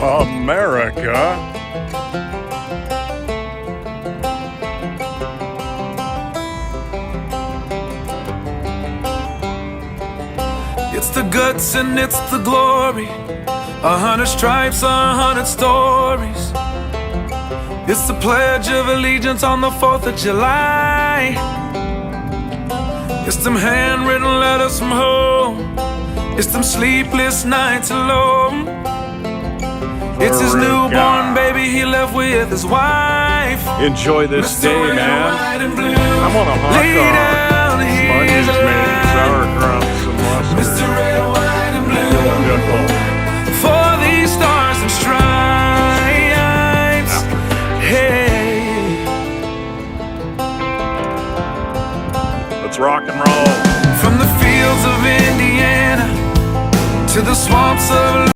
America. It's the guts and it's the glory. 100 stripes, 100 stories. It's the Pledge of Allegiance on the 4th of July. It's them handwritten letters from home. It's them sleepless nights alone. It's his newborn baby he left with his wife. Enjoy this day, man. I'm on a hot Lay down, dog. here's Sponges a made line. sauerkraut, some mustard. Mr. Red, White, and Blue. Good.